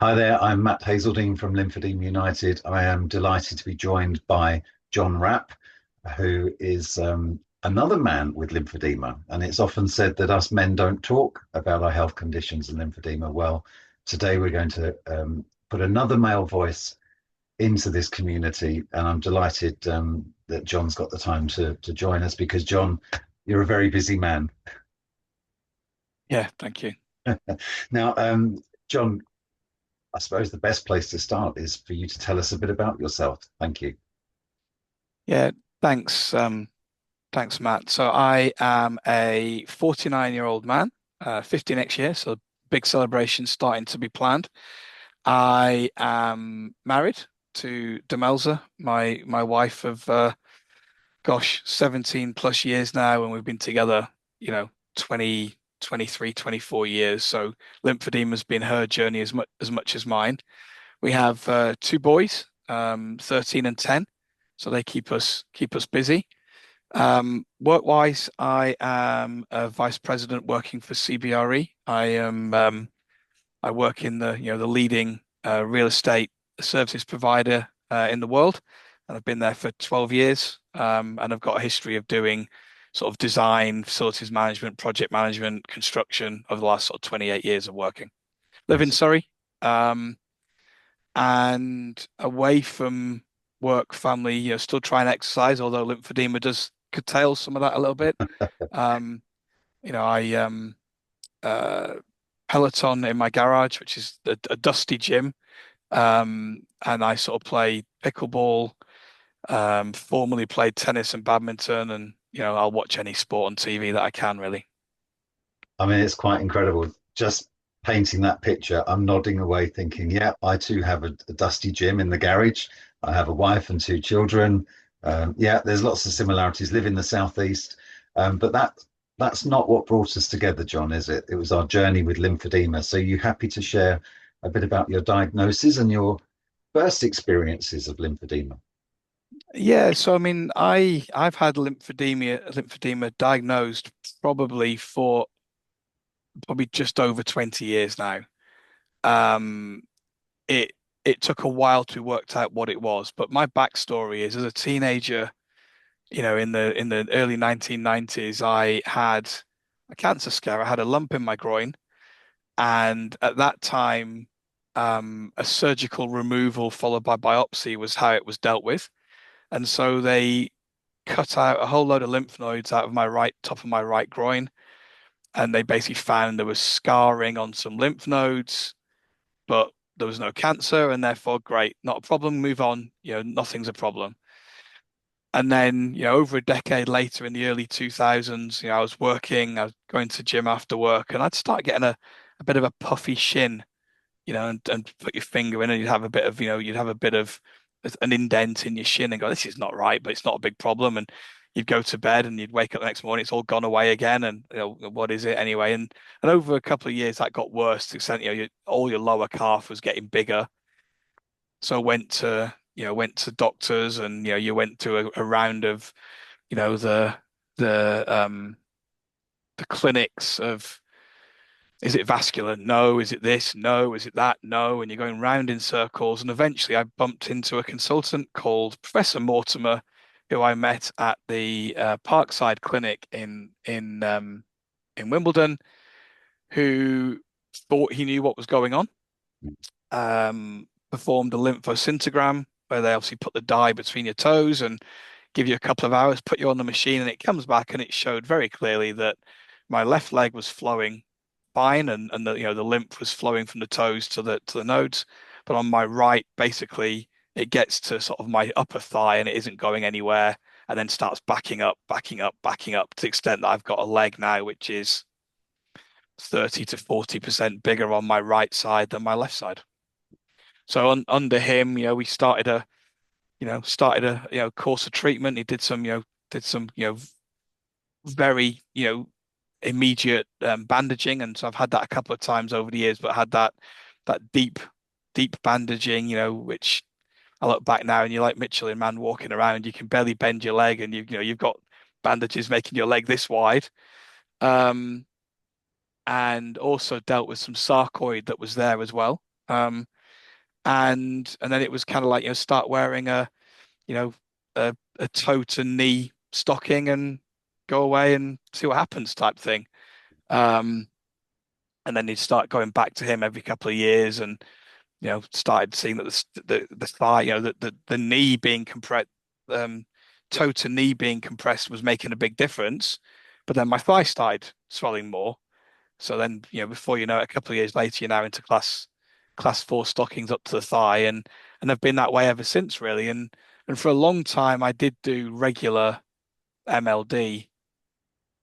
Hi there, I'm Matt Hazledine from Lymphoedema United. I am delighted to be joined by Jon Rapp, who is another man with lymphedema. And it's often said that us men don't talk about our health conditions and lymphedema. Well, today we're going to put another male voice into this community. And I'm delighted that Jon's got the time to join us because, Jon, you're a very busy man. Yeah, thank you. Now, Jon, I suppose the best place to start is for you to tell us a bit about yourself. Thank you. Yeah, thanks. Thanks, Matt. So I am a 49-year-old man, 50 next year, so big celebration starting to be planned. I am married to Demelza, my wife of 17 plus years now, and we've been together, 20, 23, 24 years. So lymphedema has been her journey as much as mine. We have two boys, 13 and 10, so they keep us busy. Work-wise, I am a vice president working for CBRE. I work in the leading real estate services provider in the world, and I've been there for 12 years. And I've got a history of doing sort of design, facilities management, project management, construction over the last sort of 28 years of working. Live in Yes. Surrey. And away from work, family, still try and exercise, although lymphedema does curtail some of that a little bit. Um, I uh, Peloton in my garage, which is a dusty gym, and I sort of play pickleball. Formerly played tennis and badminton, and I'll watch any sport on TV that I can, really. I mean, it's quite incredible. Just painting that picture, I'm nodding away thinking, yeah, I too have a dusty gym in the garage. I have a wife and two children. Yeah, there's lots of similarities. Live in the southeast, but that's not what brought us together, Jon, is it? It was our journey with lymphedema. So you happy to share a bit about your diagnosis and your first experiences of lymphedema? Yeah, so I mean, I've had lymphedema diagnosed probably just over 20 years now. Um, it it took a while to work out what it was, but my backstory is as a teenager, in the early 1990s, I had a cancer scare. I had a lump in my groin, and at that time, a surgical removal followed by biopsy was how it was dealt with. And so they cut out a whole load of lymph nodes out of my right top of my right groin, and they basically found there was scarring on some lymph nodes, but there was no cancer, and therefore, great, not a problem, move on, nothing's a problem. And then, over a decade later in the early 2000s, I was working, I was going to gym after work, and I'd start getting a bit of a puffy shin, and put your finger in, and you'd have a bit of an indent in your shin and go, this is not right, but it's not a big problem. And you'd go to bed and you'd wake up the next morning, it's all gone away again. And, what is it anyway? And over a couple of years, that got worse to the extent, all your lower calf was getting bigger. So I went to doctors, and you went to a round of the the clinics of, is it vascular? No. Is it this? No. Is it that? No. And you're going round in circles. And eventually I bumped into a consultant called Professor Mortimer, who I met at the Parkside Clinic in Wimbledon, who thought he knew what was going on. Performed a lymphoscintigram, where they obviously put the dye between your toes and give you a couple of hours, put you on the machine, and it comes back and it showed very clearly that my left leg was flowing fine, and the lymph was flowing from the toes to the nodes. But on my right, basically, it gets to sort of my upper thigh and it isn't going anywhere, and then starts backing up, backing up, backing up to the extent that I've got a leg now which is 30 to 40% bigger on my right side than my left side. So under him, we started a course of treatment. He did some very immediate bandaging, and so I've had that a couple of times over the years, but I had that deep bandaging, which I look back now and you're like Michelin man walking around, you can barely bend your leg, and you've got bandages making your leg this wide. Um, and also dealt with some sarcoid that was there as well. And then it was kind of like, start wearing you know, a toe to knee stocking and go away and see what happens type thing. Um, and then you'd start going back to him every couple of years and, started seeing that the thigh, the knee being compressed, um, toe to knee being compressed was making a big difference. But then my thigh started swelling more. So then, before you know it, a couple of years later, you're now into class four stockings up to the thigh, and I've been that way ever since, really. And for a long time, I did do regular MLD,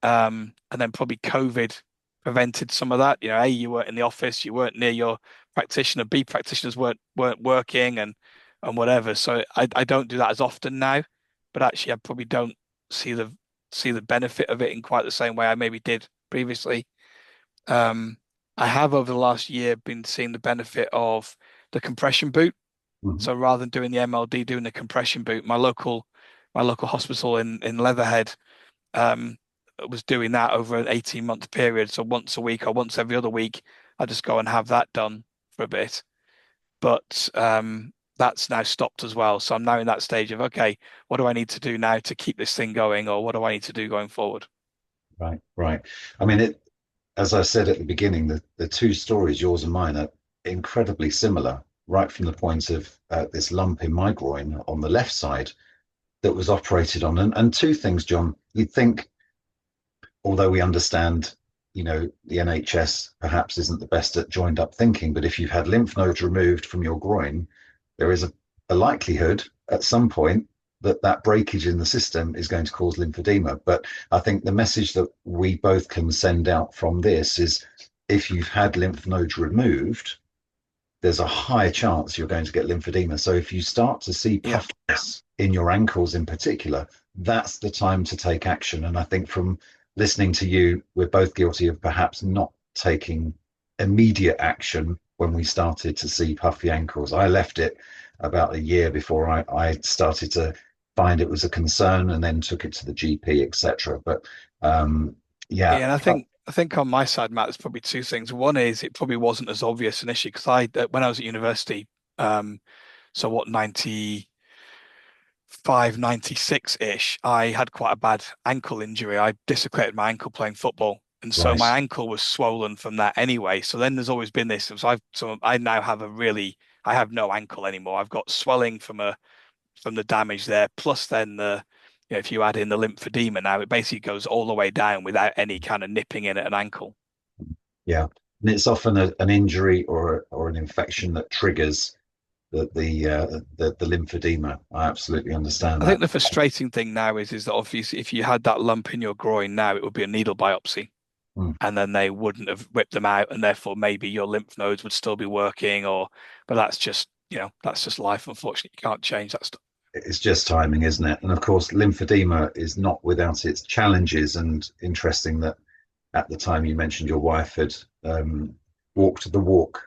and then probably COVID prevented some of that. A, you weren't in the office, you weren't near your practitioner. B, practitioners weren't working and whatever. So I don't do that as often now, but actually I probably don't see the benefit of it in quite the same way I maybe did previously. Um, I have over the last year been seeing the benefit of the compression boot. Mhm. So rather than doing the MLD, doing the compression boot, my local hospital in Leatherhead um, was doing that over an 18-month period. So once a week or once every other week, I just go and have that done for a bit. But that's now stopped as well. So I'm now in that stage of, okay, what do I need to do now to keep this thing going, or what do I need to do going forward? Right, right. I mean, as I said at the beginning, the two stories, yours and mine, are incredibly similar, right from the point of this lump in my groin on the left side that was operated on. And two things, John, you'd think, although we understand, the NHS perhaps isn't the best at joined up thinking, but if you've had lymph nodes removed from your groin, there is a likelihood at some point that that breakage in the system is going to cause lymphedema. But I think the message that we both can send out from this is if you've had lymph nodes removed, there's a high chance you're going to get lymphedema. So if you start to see Yeah. puffiness in your ankles in particular, that's the time to take action. And I think from listening to you, we're both guilty of perhaps not taking immediate action when we started to see puffy ankles. I left it about a year before I started to find it was a concern and then took it to the GP, etc. But yeah, Yeah, and I think on my side, Matt, there's probably two things. One is it probably wasn't as obvious an issue because when I was at university, um, so what, 95, 96-ish, I had quite a bad ankle injury. I dislocated my ankle playing football. And so right. my ankle was swollen from that anyway. So then there's always been this. So I now have I have no ankle anymore. I've got swelling from the damage there. Plus then if you add in the lymphedema now, it basically goes all the way down without any kind of nipping in at an ankle. Yeah, and it's often an injury or an infection that triggers the lymphedema. I absolutely understand I think that. the frustrating thing now is that obviously if you had that lump in your groin now, it would be a needle biopsy. Mm. And then they wouldn't have ripped them out, and therefore maybe your lymph nodes would still be working, but that's just life. Unfortunately, you can't change that stuff. It's just timing, isn't it? And of course, lymphedema is not without its challenges. And interesting that at the time you mentioned your wife had walked the walk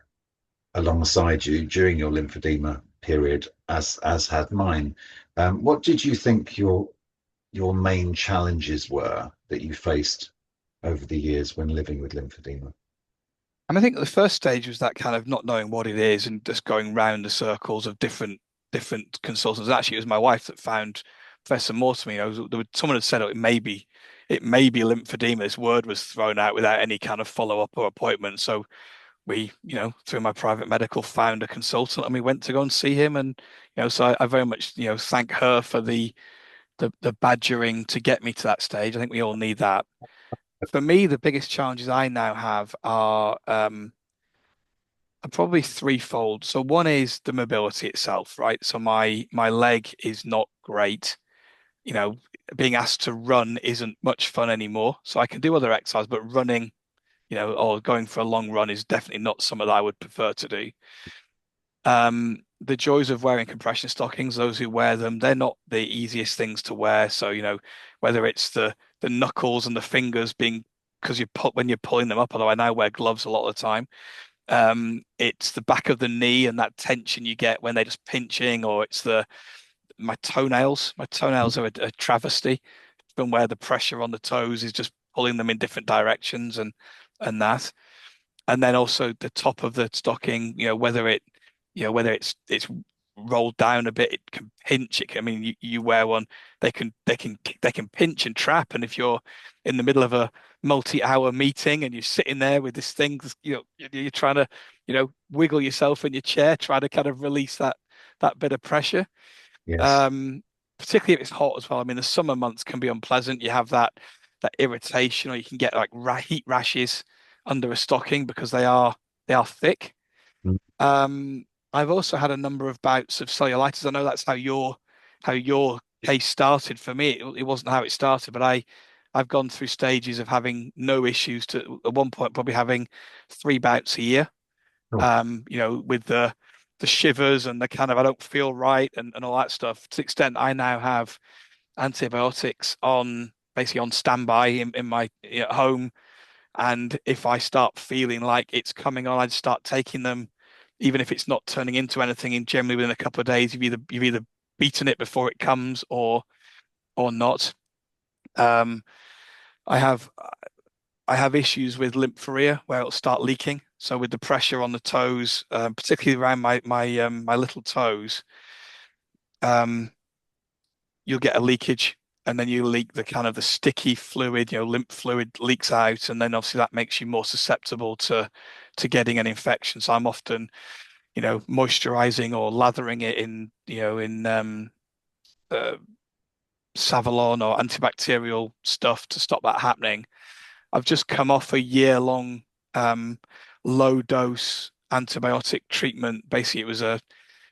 alongside you during your lymphedema period, as had mine. What did you think your main challenges were that you faced over the years when living with lymphedema? And I think the first stage was that kind of not knowing what it is and just going round the circles of different consultants. Actually, it was my wife that found Professor Mortimer. Someone had said, "Oh, it may be lymphedema." This word was thrown out without any kind of follow-up or appointment. So we, through my private medical, found a consultant and we went to go and see him. And so I very much, thank her for the badgering to get me to that stage. I think we all need that. For me, the biggest challenges I now have are probably threefold. So one is the mobility itself, right? So my leg is not great. You know, Being asked to run isn't much fun anymore. So I can do other exercise, but running, or going for a long run is definitely not something that I would prefer to do. The joys of wearing compression stockings, those who wear them, they're not the easiest things to wear. So, whether it's the knuckles and the fingers being because when you're pulling them up, although I now wear gloves a lot of the time. It's the back of the knee and that tension you get when they're just pinching, or it's the my toenails. My toenails are a travesty from where the pressure on the toes is just pulling them in different directions and that. and then also the top of the stocking, whether it's rolled down a bit, it can pinch. I mean, you wear one, they can pinch and trap, and if you're in the middle of a multi-hour meeting and you're sitting there with this thing, you're trying to, wiggle yourself in your chair, try to kind of release that bit of pressure. Yes. Um, Particularly if it's hot as well. I mean, the summer months can be unpleasant. You have that irritation, or you can get like heat rashes under a stocking because they are thick. Mm. Um, I've also had a number of bouts of cellulitis. I know that's how your case started. For me, it wasn't how it started, but I've gone through stages of having no issues to at one point probably having 3 bouts a year. Oh. With the shivers and the kind of I don't feel right and all that stuff. To the extent I now have antibiotics on basically on standby in my home. And if I start feeling like it's coming on, I'd start taking them, even if it's not turning into anything. And generally within a couple of days, you've either beaten it before it comes or not. Um, I have I have issues with lymphorrhea where it'll start leaking. So with the pressure on the toes, particularly around my little toes, um, you'll get a leakage, and then you leak the kind of the sticky fluid, lymph fluid leaks out, and then obviously that makes you more susceptible to getting an infection. So I'm often, moisturizing or lathering it in uh, Savalon or antibacterial stuff to stop that happening. I've just come off a year-long um, low dose antibiotic treatment. Basically, it was a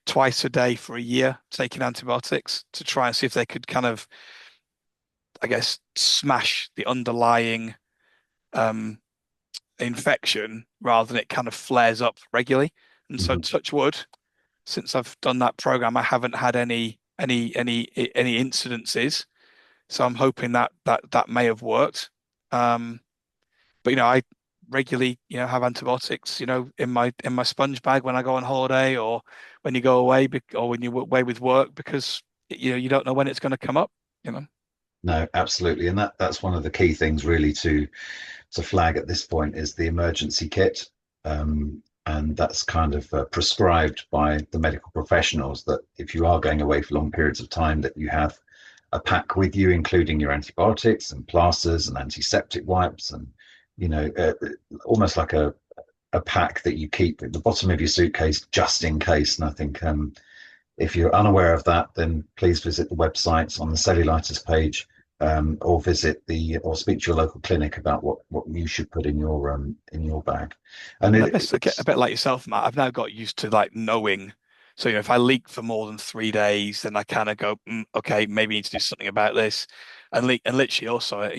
twice a day for a year taking antibiotics to try and see if they could kind of, I guess, smash the underlying um, infection rather than it kind of flares up regularly. And so, Mhm. touch wood, since I've done that program, I haven't had any incidences. So I'm hoping that may have worked. Um, but I regularly, have antibiotics, in my sponge bag when I go on holiday or when you go away, or when you're away with work, because you don't know when it's going to come up, you know. No, absolutely. And that's one of the key things really to flag at this point is the emergency kit. And that's kind of prescribed by the medical professionals that if you are going away for long periods of time, that you have a pack with you, including your antibiotics and plasters and antiseptic wipes, and you know, uh, almost like a pack that you keep at the bottom of your suitcase just in case. And I think if you're unaware of that, then please visit the websites on the cellulitis page, or speak to your local clinic about what you should put in your bag. And And I guess I get a bit like yourself, Matt. I've now got used to like knowing. So, if I leak for more than 3 days, then I kind of go, okay, maybe you need to do something about this. And literally also,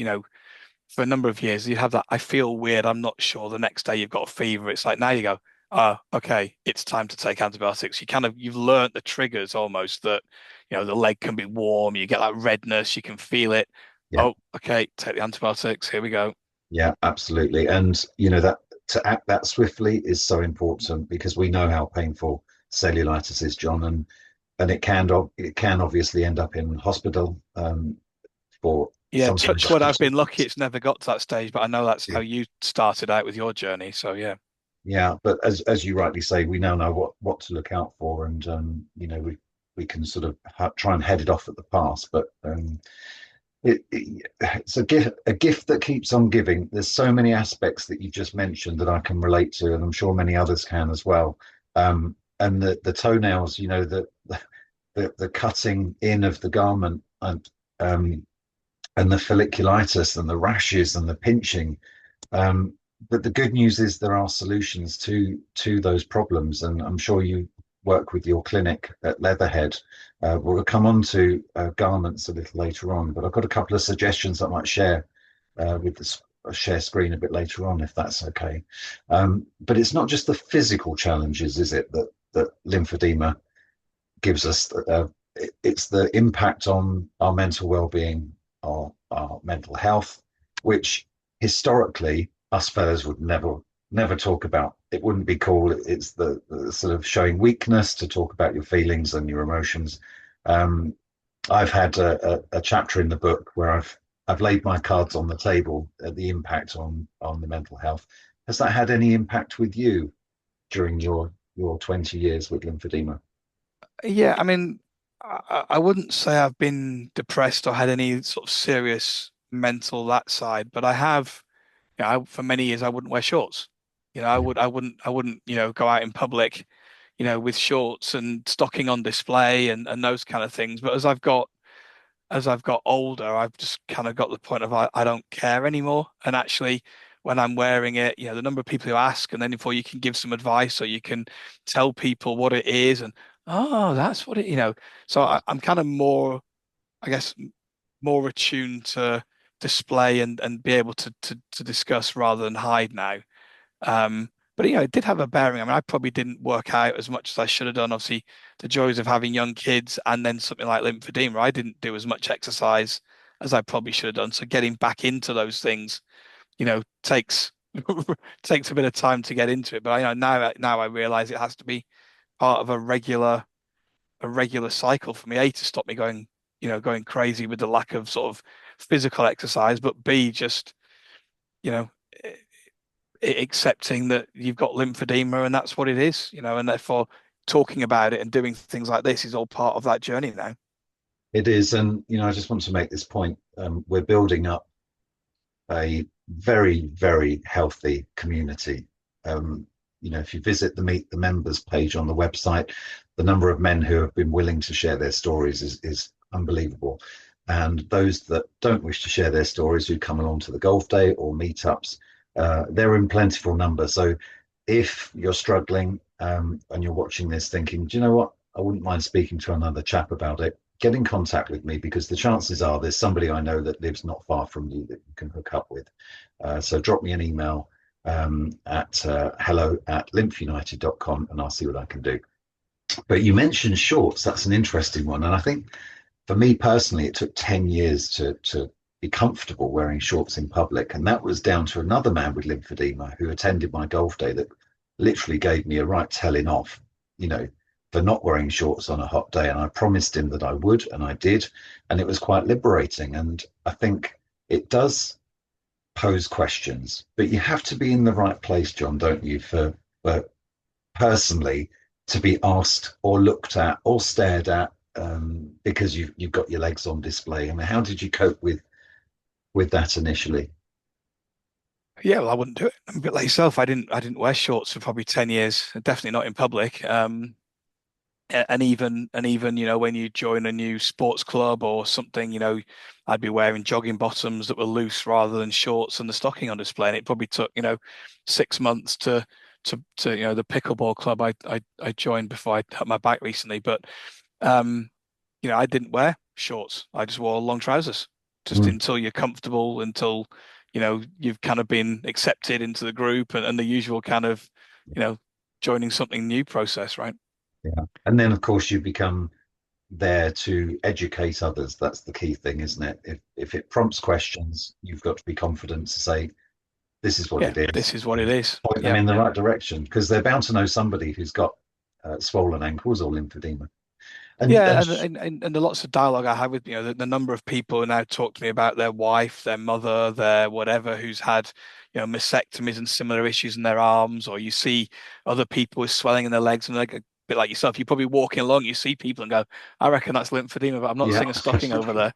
for a number of years, you have that. I feel weird. I'm not sure. The next day you've got a fever. It's like now you go, oh, okay, it's time to take antibiotics. You've learnt the triggers almost that, the leg can be warm. You get that redness. You can feel it. yeah, Oh, okay, take the antibiotics. Here we go. yeah, absolutely. And you know that to act that swiftly is so important because we know how painful cellulitis is, John, and it can obviously end up in hospital for Yeah, touch sometimes. wood. I've been lucky. It's never got to that stage, but I know that's how Yeah. you started out with your journey. So yeah. Yeah, but as you rightly say, we now know what to look out for, and we can sort of try and head it off at the pass. But it's a gift that keeps on giving. There's so many aspects that you just mentioned that I can relate to, and I'm sure many others can as well. And the toenails, the cutting in of the garment, and the folliculitis and the rashes and the pinching. Um, but the good news is there are solutions to those problems, and I'm sure you work with your clinic at Leatherhead. We'll come on to garments a little later on, but I've got a couple of suggestions I might share with the share screen a bit later on, if that's okay. But it's not just the physical challenges, is it, that lymphedema gives us? It's the impact on our mental well-being, our mental health, which historically us fellas would never talk about. It wouldn't be cool. It's the sort of showing weakness to talk about your feelings and your emotions. Um, I've had a chapter in the book where I've laid my cards on the table at the impact on the mental health. Has that had any impact with you during your 20 years with lymphedema? Yeah, I mean, I wouldn't say I've been depressed or had any sort of serious mental that side, but I have, for many years I wouldn't wear shorts. I wouldn't, go out in public, with shorts and stocking on display and those kind of things. But as I've got older, I've just kind of got the point of I don't care anymore. And actually, when I'm wearing it, the number of people who ask, and then before you can give some advice or you can tell people what it is, and oh, that's what it. So I'm kind of more, I guess, more attuned to display and be able to discuss rather than hide now. But it did have a bearing. I mean, I probably didn't work out as much as I should have done. Obviously, the joys of having young kids and then something like lymphedema, I didn't do as much exercise as I probably should have done. So getting back into those things, takes takes a bit of time to get into it. But now I realize it has to be part of a regular cycle for me. A, to stop me going crazy with the lack of sort of physical exercise, but B, just you know accepting that you've got lymphedema and that's what it is, and therefore talking about it and doing things like this is all part of that journey now. It is, and I just want to make this point. We're building up a very, very healthy community. If you visit the Meet the Members page on the website, the number of men who have been willing to share their stories is unbelievable. And those that don't wish to share their stories, who come along to the golf day or meetups, they're in plentiful number. So if you're struggling and you're watching this thinking, do you know what? I wouldn't mind speaking to another chap about it. Get in contact with me, because the chances are there's somebody I know that lives not far from you that you can hook up with. So drop me an email at hello@lymphounited.com and I'll see what I can do. But you mentioned shorts. That's an interesting one. And I think for me personally, it took 10 years to be comfortable wearing shorts in public. And that was down to another man with lymphedema who attended my golf day that literally gave me a right telling off, you know, for not wearing shorts on a hot day. And I promised him that I would, and I did. And it was quite liberating. And I think it does pose questions, but you have to be in the right place, John, don't you, for personally to be asked or looked at or stared at because you've got your legs on display. I mean, how did you cope with that initially? Yeah, well, I wouldn't do it. I'm a bit like yourself. I didn't wear shorts for probably 10 years, definitely not in public. And even when you join a new sports club or something, I'd be wearing jogging bottoms that were loose rather than shorts and the stocking on display. And it probably took 6 months to the pickleball club I joined before I hurt my back recently. But I didn't wear shorts. I just wore long trousers just Mm, until you're comfortable, until you've kind of been accepted into the group and the usual kind of you know joining something new process, right? yeah. And then, of course, you become there to educate others. That's the key thing, isn't it? If it prompts questions, you've got to be confident to say, this is what Yeah, it is, this is what it and is. point them Yeah. in the right direction, because they're bound to know somebody who's got swollen ankles or lymphedema. And Yeah, and the lots of dialogue I have with the number of people who now talk to me about their wife, their mother, their whatever, who's had mastectomies and similar issues in their arms, or you see other people with swelling in their legs, and like a bit like yourself, you're probably walking along, you see people and go, I reckon that's lymphedema, but I'm not yeah. seeing a stocking over there.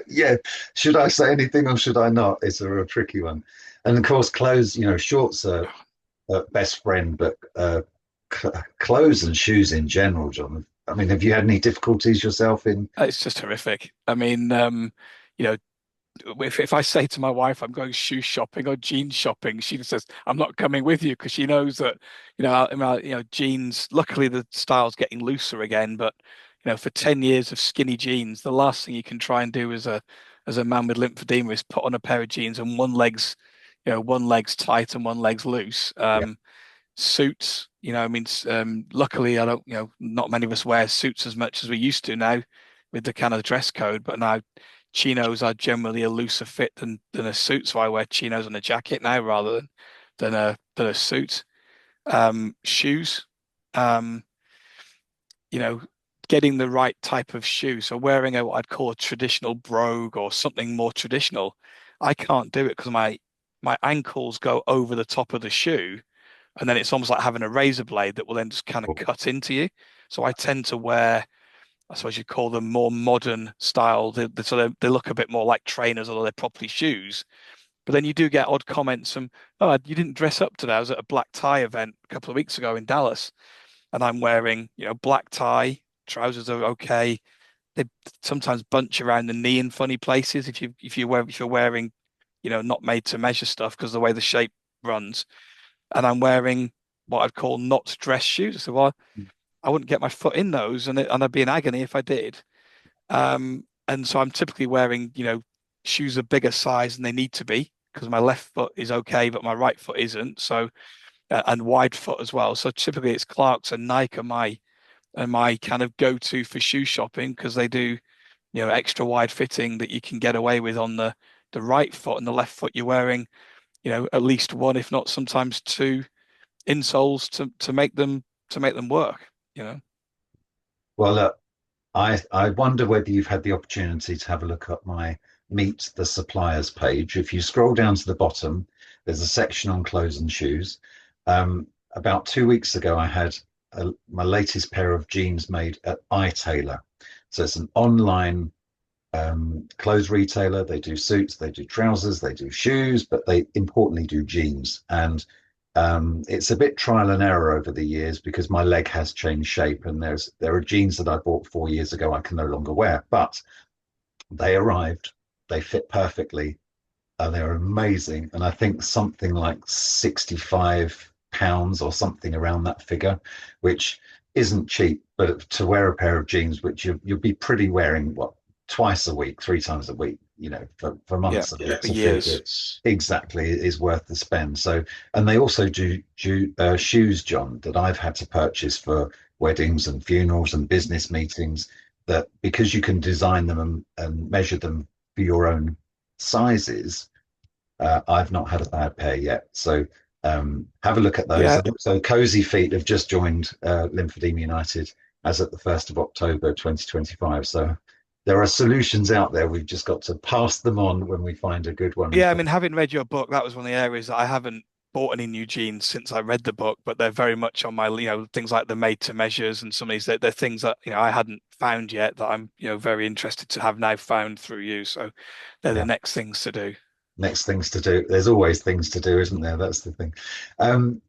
Yeah, should I say anything or should I not? It's a real tricky one. And of course, clothes, shorts are best friend, but clothes and shoes in general, John. I mean, have you had any difficulties yourself in? It's just horrific. I mean, you know, if I say to my wife I'm going shoe shopping or jeans shopping, she just says I'm not coming with you because she knows that jeans. Luckily, the style's getting looser again, but for 10 years of skinny jeans, the last thing you can try and do as a man with lymphedema is put on a pair of jeans and one leg's tight and one leg's loose. Yeah, Suits, I mean, luckily I don't, not many of us wear suits as much as we used to now with the kind of dress code, but now chinos are generally a looser fit than a suit. So I wear chinos and a jacket now rather than a suit. Shoes, um, you know, getting the right type of shoe. So wearing what I'd call a traditional brogue or something more traditional, I can't do it because my ankles go over the top of the shoe, and then it's almost like having a razor blade that will then just kind of cut into you. So I tend to wear, I suppose you'd call them more modern style. They look a bit more like trainers, although they're properly shoes. But then you do get odd comments from, oh, you didn't dress up today. I was at a black tie event a couple of weeks ago in Dallas, and I'm wearing, black tie, trousers are okay. They sometimes bunch around the knee in funny places if you're wearing, not made to measure stuff because the way the shape runs. And I'm wearing what I'd call not dress shoes. So, well, I wouldn't get my foot in those, and I'd be in agony if I did. And so I'm typically wearing, shoes a bigger size than they need to be because my left foot is okay, but my right foot isn't. So, and wide foot as well. So typically it's Clarks and Nike are my kind of go-to for shoe shopping because they do, extra wide fitting that you can get away with on the right foot, and the left foot you're wearing, at least one, if not sometimes two insoles to make them work, you know. Well, I wonder whether you've had the opportunity to have a look at my Meet the Suppliers page. If you scroll down to the bottom, there's a section on clothes and shoes. About 2 weeks ago, I had my latest pair of jeans made at iTailor. So it's an online clothes retailer. They do suits, they do trousers, they do shoes, but they importantly do jeans. And it's a bit trial and error over the years because my leg has changed shape, and there are jeans that I bought 4 years ago I can no longer wear. But they arrived, they fit perfectly, and they're amazing. And I think something like £65 or something around that figure, which isn't cheap, but to wear a pair of jeans, which you'll be pretty wearing what, twice a week, 3 times a week, for Yeah, months and for to fit years. it exactly is worth the spend. So, and they also do shoes, John, that I've had to purchase for weddings and funerals and business meetings, that because you can design them and measure them for your own sizes, I've not had a bad pair yet. So have a look at those. Yeah, And also, Cozy Feet have just joined Lymphoedema United as at the 1st of October 2025. So there are solutions out there. We've just got to pass them on when we find a good one. yeah. I mean, having read your book, that was one of the areas that I haven't bought any new jeans since I read the book, but they're very much on my, things like the made to measures and some of these, they're things that, I hadn't found yet that I'm, very interested to have now found through you. So they're the Yeah, next things to do. next things to do. There's always things to do, isn't there? That's the thing.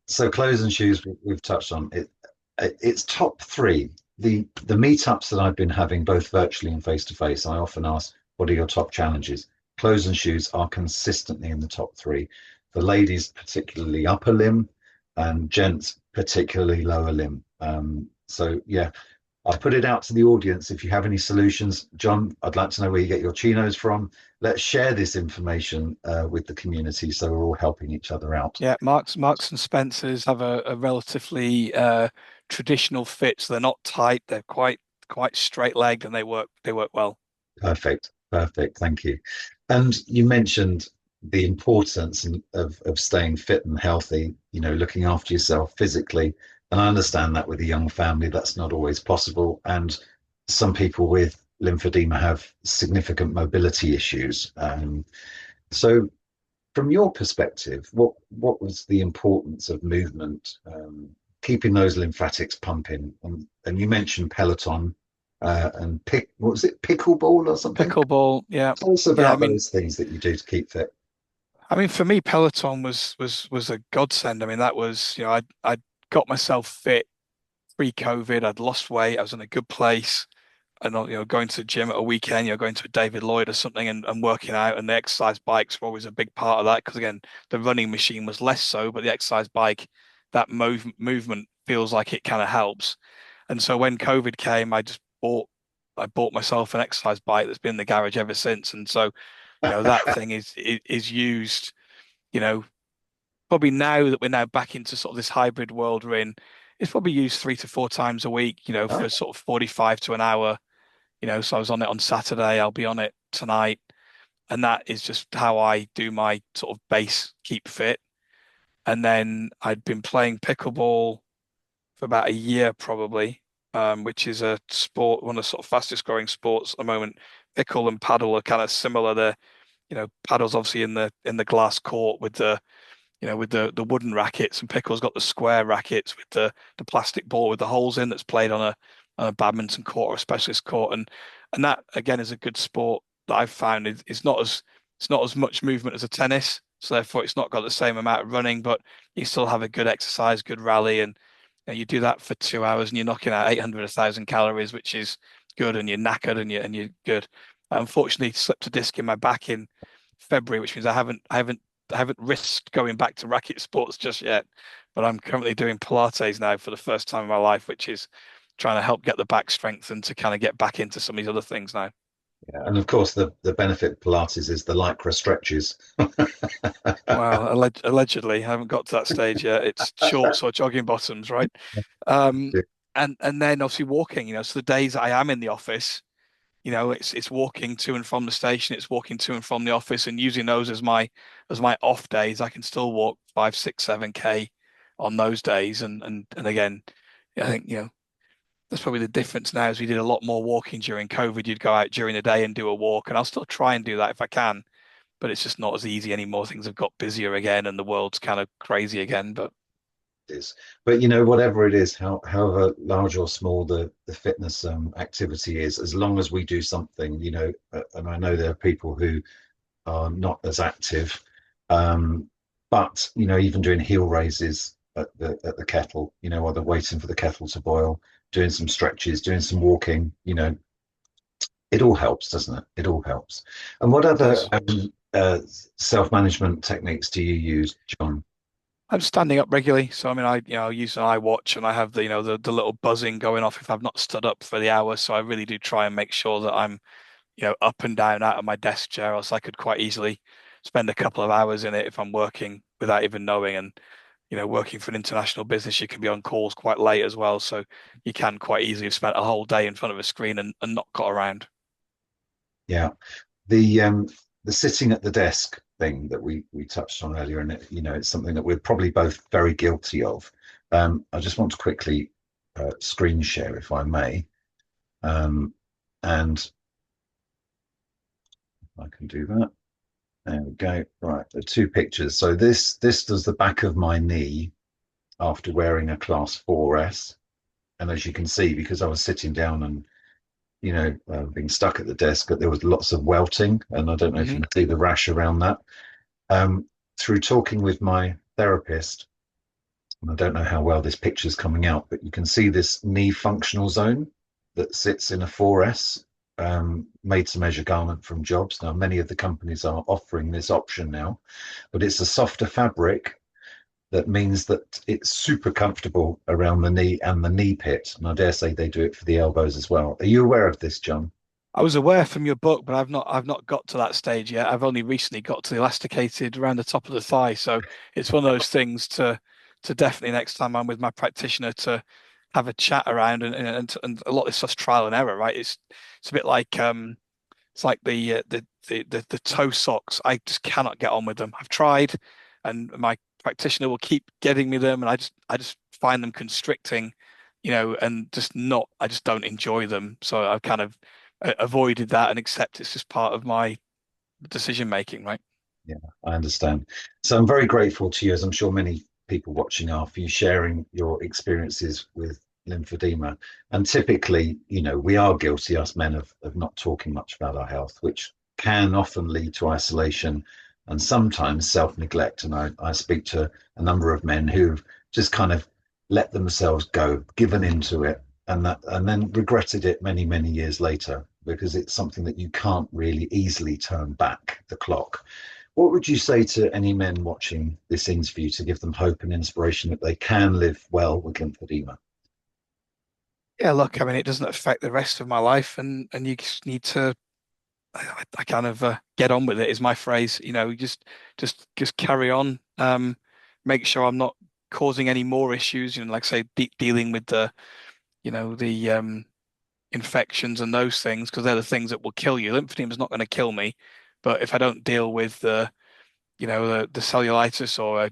So clothes and shoes we've touched on it. It's top three. The meetups that I've been having, both virtually and face to face, I often ask, what are your top challenges? Clothes and shoes are consistently in the top three. For ladies, particularly upper limb, and gents, particularly lower limb. So yeah, I'll put it out to the audience. If you have any solutions, John, I'd like to know where you get your chinos from. Let's share this information with the community so we're all helping each other out. Yeah, Marks and Spencers have a relatively traditional fit, so they're not tight. They're quite straight legged, and they work well. Perfect. Perfect. Thank you. And you mentioned the importance of staying fit and healthy, looking after yourself physically. And I understand that with a young family, that's not always possible. And some people with lymphedema have significant mobility issues. So, from your perspective, what was the importance of movement, keeping those lymphatics pumping? And you mentioned Peloton and what was it, pickleball or something? Pickleball, yeah, Tell us yeah. I about mean, those things that you do to keep fit. for me, Peloton was a godsend. I mean, that was, I got myself fit pre-COVID. I'd lost weight. I was in a good place. And going to the gym at a weekend, going to a David Lloyd or something and working out, and the exercise bikes were always a big part of that because again, the running machine was less so, but the exercise bike, that movement feels like it kind of helps. And so when COVID came, I bought myself an exercise bike that's been in the garage ever since. And so, that thing is used, you know, probably now that we're now back into sort of this hybrid world we're in, it's probably used 3 to 4 times a week, Oh, for sort of 45 to an hour. So I was on it on Saturday. I'll be on it tonight. And that is just how I do my sort of base keep fit. And then I'd been playing pickleball for about a year probably, which is a sport, one of the sort of fastest growing sports at the moment. Pickle and paddle are kind of similar. Paddle's obviously in the glass court with with the wooden rackets, and Pickle's got the square rackets with the plastic ball with the holes in that's played on a badminton court or a specialist court, and that again is a good sport that I've found it's not as much movement as a tennis, so therefore it's not got the same amount of running, but you still have a good exercise, good rally, and you do that for 2 hours and you're knocking out 800, 1,000 calories, which is good, and you're knackered and you're good. I unfortunately slipped a disc in my back in February, which means I haven't risked going back to racket sports just yet, but I'm currently doing Pilates now for the first time in my life, which is trying to help get the back strength and to kind of get back into some of these other things now. Yeah. And of course, the benefit of Pilates is the lycra stretches. Well, allegedly, I haven't got to that stage yet. It's shorts or jogging bottoms, right? Um, and then obviously walking, so the days that I am in the office, it's walking to and from the station, it's walking to and from the office, and using those as my off days. I can still walk 5, 6, 7K on those days, and again, I think that's probably the difference now. Is we did a lot more walking during COVID. You'd go out during the day and do a walk, and I'll still try and do that if I can, but it's just not as easy anymore. Things have got busier again, and the world's kind of crazy again. But Is. But whatever it is, however large or small the fitness activity is, as long as we do something, and I know there are people who are not as active, but even doing heel raises at the kettle, while they're waiting for the kettle to boil, doing some stretches, doing some walking, it all helps, doesn't it? It all helps. And what it other does. self-management techniques do you use, John? I'm standing up regularly, so I mean, I use an iWatch, and I have the little buzzing going off if I've not stood up for the hour. So I really do try and make sure that I'm up and down out of my desk chair, else I could quite easily spend a couple of hours in it if I'm working without even knowing. And working for an international business, you can be on calls quite late as well, so you can quite easily have spent a whole day in front of a screen and not got around. Yeah. The sitting at the desk thing that we touched on earlier, and it's something that we're probably both very guilty of. I just want to quickly screen share, if I may, and I can do that. There we go. Right, the two pictures. So this does the back of my knee after wearing a class 4S, and as you can see, because I was sitting down and being stuck at the desk, there was lots of welting, and I don't know if you Hmm. can see the rash around that. Through talking with my therapist, and I don't know how well this picture's coming out, but you can see this knee functional zone that sits in a 4S made to measure garment from Jobs. Now, many of the companies are offering this option now, but it's a softer fabric that means that it's super comfortable around the knee and the knee pit. And I dare say they do it for the elbows as well. Are you aware of this, John? I was aware from your book, but I've not got to that stage yet. I've only recently got to the elasticated around the top of the thigh, so it's one of those things to definitely next time I'm with my practitioner to have a chat around, and a lot of this stuff's trial and error, right? It's a bit like it's like the toe socks. I just cannot get on with them. I've tried, and my practitioner will keep getting me them, and I just find them constricting, and just not. I just don't enjoy them. So I've kind of avoided that and accept it's just part of my decision making, right? Yeah, I understand. So I'm very grateful to you, as I'm sure many people watching are, for you sharing your experiences with lymphedema. And typically, we are guilty, us men, of not talking much about our health, which can often lead to isolation and sometimes self-neglect. And I speak to a number of men who've just kind of let themselves go, given into it, and then regretted it many, many years later, because it's something that you can't really easily turn back the clock. What would you say to any men watching this interview to give them hope and inspiration that they can live well with lymphedema? Yeah, look, I mean, it doesn't affect the rest of my life, and you just need to, I kind of get on with it is my phrase. Just carry on. Make sure I'm not causing any more issues. Like I say, dealing with the infections and those things, because they're the things that will kill you. Lymphedema is not going to kill me, but if I don't deal with the cellulitis, or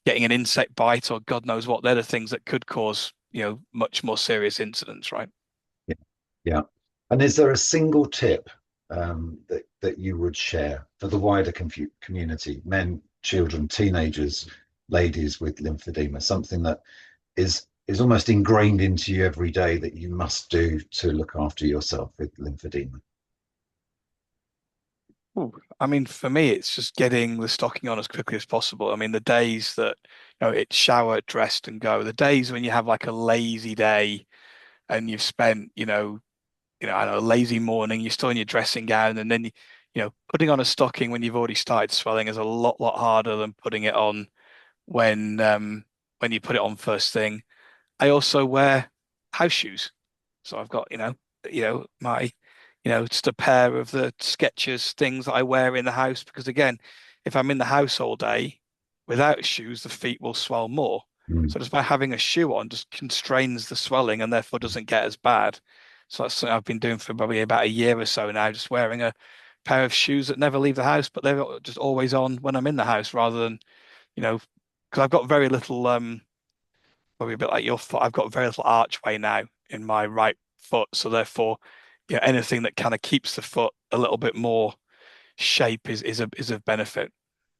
getting an insect bite, or God knows what, they're the things that could cause much more serious incidents, right? Yeah. Yeah. And is there a single tip that that you would share for the wider community, men, children, teenagers, ladies with lymphedema, something that is almost ingrained into you every day that you must do to look after yourself with lymphedema? Ooh, I mean, for me, it's just getting the stocking on as quickly as possible. I mean, the days that, it's shower, dressed, and go. The days when you have like a lazy day and you've spent, I don't know, a lazy morning, you're still in your dressing gown, and then putting on a stocking when you've already started swelling is a lot harder than putting it on when you put it on first thing. I also wear house shoes. So I've got, my, just a pair of the Skechers things that I wear in the house because again, if I'm in the house all day without shoes, the feet will swell more. Mm. So just by having a shoe on just constrains the swelling and therefore doesn't get as bad. So that's something I've been doing for probably about a year or so now, just wearing a pair of shoes that never leave the house, but they're just always on when I'm in the house rather than, because I've got very little probably a bit like your foot. I've got very little archway now in my right foot, so therefore, anything that kind of keeps the foot a little bit more shape is of benefit.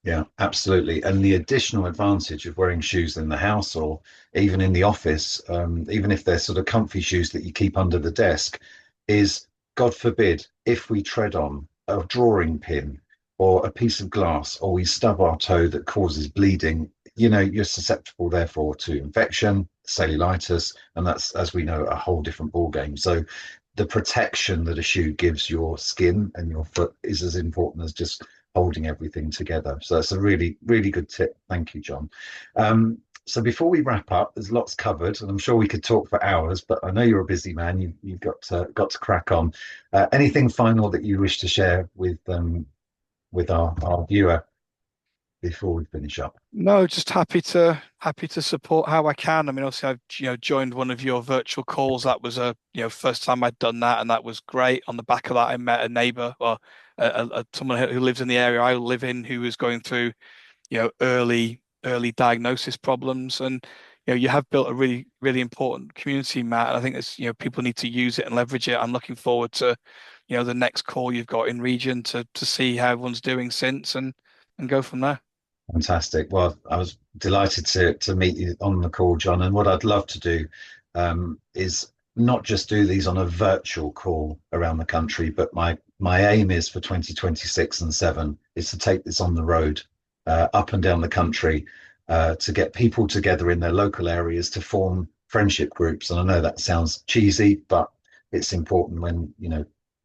Yeah, absolutely. And the additional advantage of wearing shoes in the house or even in the office, even if they're sort of comfy shoes that you keep under the desk, is God forbid if we tread on a drawing pin or a piece of glass or we stub our toe that causes bleeding, you're susceptible therefore to infection, cellulitis, and that's, as we know, a whole different ball game. So the protection that a shoe gives your skin and your foot is as important as just holding everything together. So that's a really, really good tip. Thank you, Jon. So before we wrap up, there's lots covered, and I'm sure we could talk for hours, but I know you're a busy man. You've got to crack on. Anything final that you wish to share with our viewer before we finish up? No, just happy to support how I can. I mean, obviously, I've joined one of your virtual calls. That was a first time I'd done that, and that was great. On the back of that, I met a neighbour or someone who lives in the area I live in who was going through early diagnosis problems, and you have built a really important community, Matt. And I think it's people need to use it and leverage it. I'm looking forward to the next call you've got in region to see how everyone's doing since and go from there. Fantastic. Well, I was delighted to meet you on the call, Jon. And what I'd love to do is not just do these on a virtual call around the country, but my aim is for 2026 and 7 is to take this on the road, up and down the country, to get people together in their local areas to form friendship groups. And I know that sounds cheesy, but it's important when,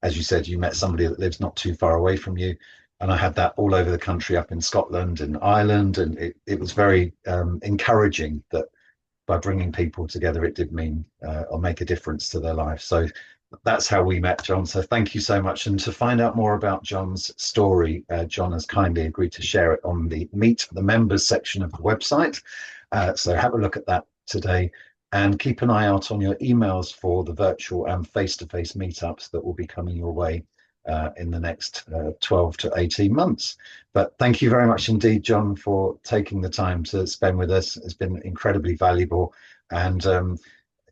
as you said, you met somebody that lives not too far away from you, and I had that all over the country, up in Scotland and Ireland, and it was very encouraging that by bringing people together, it did mean or make a difference to their life. So that's how we met, Jon. So thank you so much. And to find out more about Jon's story, Jon has kindly agreed to share it on the Meet the Members section of the website. So have a look at that today. And keep an eye out on your emails for the virtual and face-to-face meetups that will be coming your way in the next 12 to 18 months. But thank you very much indeed, Jon, for taking the time to spend with us. It's been incredibly valuable. And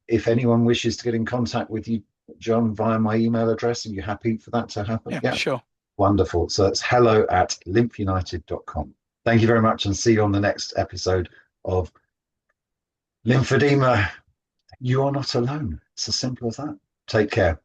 if anyone wishes to get in contact with you, Jon, via my email address, are you happy for that to happen? Yeah, Yeah, sure. wonderful. So it's hello@lymphounited.com. Thank you very much, and see you on the next episode of Lymphedema. You are not alone. It's as simple as that. Take care.